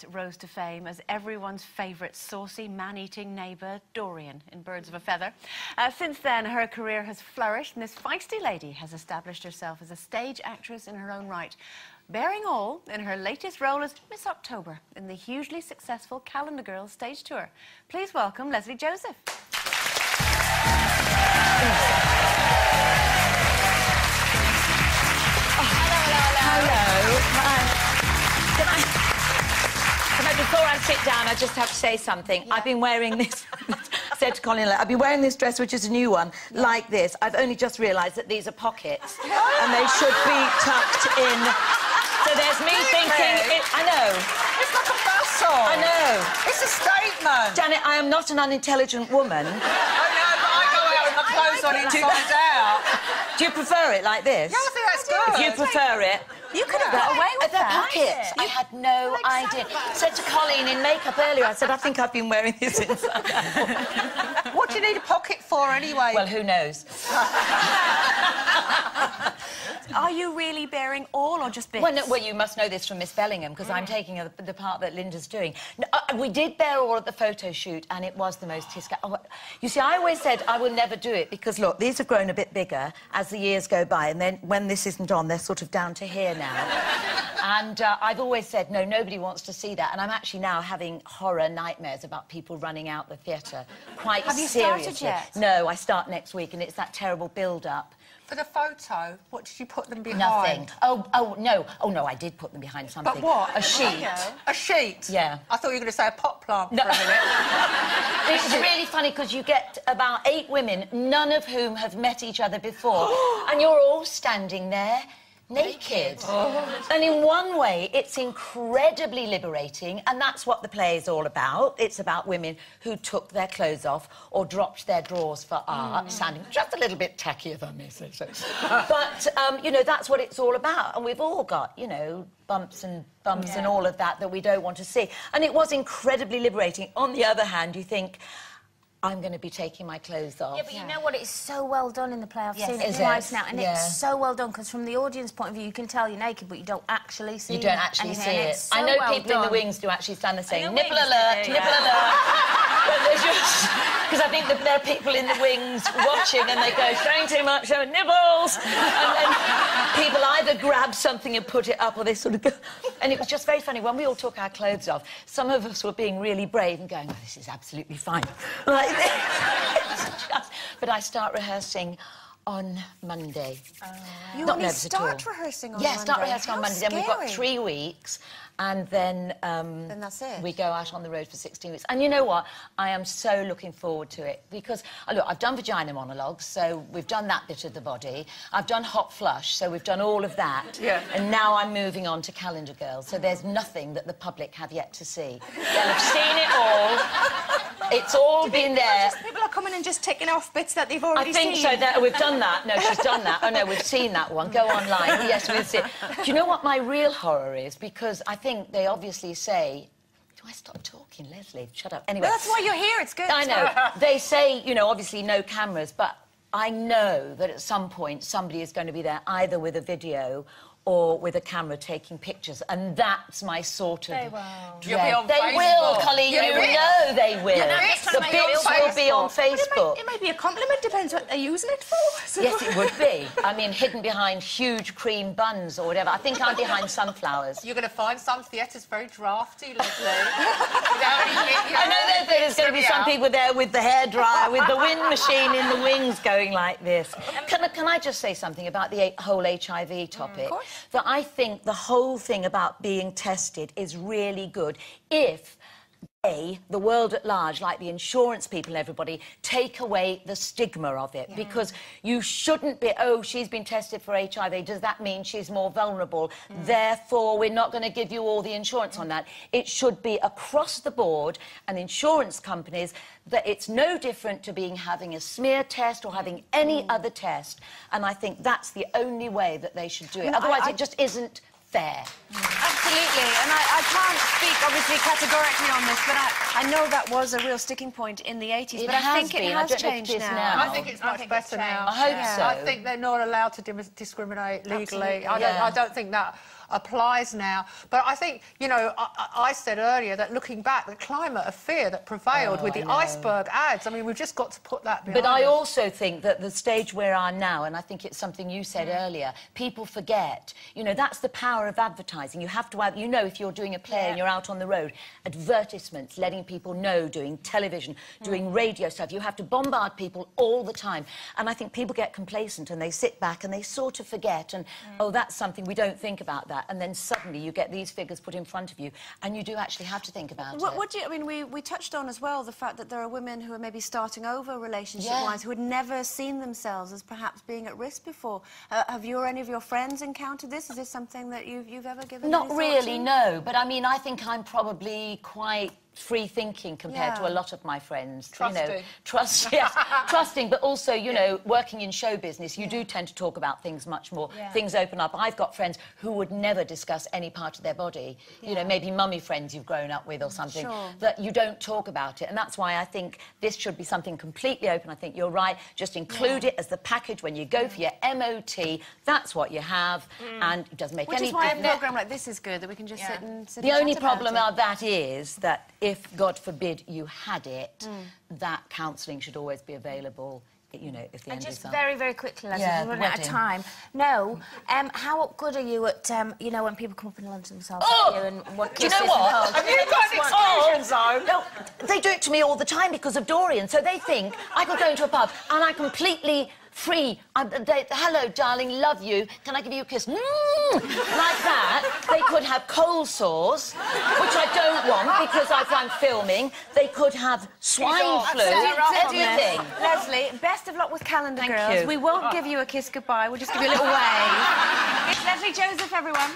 last rose to fame as everyone's favourite saucy, man-eating neighbour, Dorian, in Birds of a Feather. Since then, her career has flourished, and this feisty lady has established herself as a stage actress in her own right, bearing all in her latest role as Miss October in the hugely successful Calendar Girls stage tour. Please welcome Lesley Joseph. Before I sit down, I just have to say something. Yeah. I've been wearing this... I said to Colin, I've been wearing this dress, which is a new one, like this. I've only just realised that these are pockets, and they should be tucked in. So there's me thinking... I know. It's like a bustle. I know. It's a statement. Janet, I am not an unintelligent woman. I know, but I go out with my clothes on inside out. Do you prefer it like this? Yeah, I think that's good. If you prefer it... You could have got away with that. Pockets. I had no idea. Said to Colleen in makeup earlier, I said, I think I've been wearing this inside out. What do you need a pocket for, anyway? Well, who knows? Are you really bearing all or just bits? Well, you must know this from Miss Bellingham, because I'm taking the part that Linda's doing. No, we did bear all at the photo shoot, and it was the most you see, I always said I will never do it, because, look, these have grown a bit bigger as the years go by, and then when this isn't on, they're sort of down to here now. And I've always said, no, nobody wants to see that, and I'm actually now having horror nightmares about people running out the theatre. Quite seriously. Have you started yet? No, I start next week, and it's that terrible build-up. For the photo, what did you put them behind? Nothing. Oh, no. Oh, no, I did put them behind something. But what? A sheet. A sheet? Yeah. I thought you were going to say a pot plant no. for a minute. It's really funny, because you get about 8 women, none of whom have met each other before, and you're all standing there naked. Oh. And in one way, it's incredibly liberating, and that's what the play is all about. It's about women who took their clothes off or dropped their drawers for art, sounding just a little bit tackier than me, so. But, you know, that's what it's all about, and we've all got, you know, bumps and all of that we don't want to see. And it was incredibly liberating. On the other hand, you think, I'm going to be taking my clothes off. Yeah, but you know what? It's so well done in the play. I've seen it Is twice it? now, and it's so well done, because from the audience point of view, you can tell you're naked, but you don't actually see it. You don't actually see it. So I know well people done. in the wings do actually stand there saying, nipple alert, nipple alert. Because I think that there are people in the wings watching, and they go, showing too much, showing nipples. And people either grab something and put it up, or they sort of go... And it was just very funny. When we all took our clothes off, some of us were being really brave and going, oh, this is absolutely fine. Like this. But I start rehearsing on Monday. You Not only nervous at all. start rehearsing on Monday? Yeah, start rehearsing on Monday. Scary. Then we've got 3 weeks, and then that's it. we go out on the road for 16 weeks. And you know what? I am so looking forward to it, because, look, I've done vagina monologues, so we've done that bit of the body. I've done hot flush, so we've done all of that. Yeah. And now I'm moving on to Calendar Girls, so there's nothing that the public have yet to see. They'll have seen it all. It's all been there. People are coming and just taking off bits that they've already seen. I think so. We've done that. No, she's done that. Oh, no, we've seen that one. Go online. Yes, we've seen it. Do you know what my real horror is? Because I think they obviously say... Do I stop talking, Lesley? Shut up. Anyway... Well, that's why you're here. It's good. I know. They say, you know, obviously no cameras, but I know that at some point somebody is going to be there either with a video or with a camera taking pictures, and that's my sort of dread. You'll be on they Facebook. will, Colleen, you know they will. The bits will be on Facebook. It might be a compliment, depends what they're using it for. So. Yes, it would be. I mean, hidden behind huge cream buns or whatever. I think I'm behind sunflowers. You're going to find some theatres very drafty, Lesley. I know that there's going to be some people there with the hairdryer, with the wind machine in the wings going like this. Can I just say something about the whole HIV topic? Of course. That I think the whole thing about being tested is really good if they, the world at large, like the insurance people and everybody, take away the stigma of it. Because you shouldn't be, oh, she's been tested for HIV, does that mean she's more vulnerable? Therefore, we're not going to give you all the insurance on that. It should be across the board, and insurance companies, that it's no different to having a smear test or having any other test. And I think that's the only way that they should do it. Otherwise, it just isn't fair. Absolutely, and I can't speak, obviously, categorically on this, but I know that was a real sticking point in the 80s, but I think it has changed now. I think it's much better now. I hope so. I think they're not allowed to discriminate legally. I don't think that... applies now. But I think, you know, I said earlier that looking back, the climate of fear that prevailed with the iceberg ads, I mean, we've just got to put that behind But I us. also think that the stage we're on now, and I think it's something you said earlier, people forget. You know, that's the power of advertising. You have to, you know, if you're doing a play and you're out on the road, advertisements, letting people know, doing television, doing radio stuff, you have to bombard people all the time. And I think people get complacent and they sit back and they sort of forget, and, oh, that's something, we don't think about that. And then suddenly you get these figures put in front of you and you do actually have to think about it. What do you, I mean, we touched on as well the fact that there are women who are maybe starting over relationship-wise, who had never seen themselves as perhaps being at risk before. Have you or any of your friends encountered this? Is this something that you've ever given Not any thought really, to? no. But I mean, I think I'm probably quite free-thinking compared to a lot of my friends. Trusting. You know, yes, trusting, but also, you know, working in show business, you do tend to talk about things much more. Things open up. I've got friends who would never discuss any part of their body. You know, maybe mummy friends you've grown up with or something, that you don't talk about it. And that's why I think this should be something completely open. I think you're right. Just include it as the package when you go for your MOT. That's what you have, and it doesn't make any difference. Which is why a programme like this is good, that we can just sit and The only chat about problem it. of that is that if, God forbid, you had it, that counselling should always be available, you know, if the end is Just up. very, very quickly, Leslie, we're running out of time. No, how good are you at, you know, when people come up and lunge themselves at you and want Do you kisses know and what? hugs? Have you got an exclusion zone? No, they do it to me all the time because of Dorian. So they think I could go into a pub and I completely free. Hello, darling, love you. Can I give you a kiss? Like that. They could have cold sores, which I don't want because I'm filming. They could have swine flu. Everything. Leslie, best of luck with Calendar Thank Girls. you. We won't give you a kiss goodbye. We'll just give you a little wave. It's Lesley Joseph, everyone.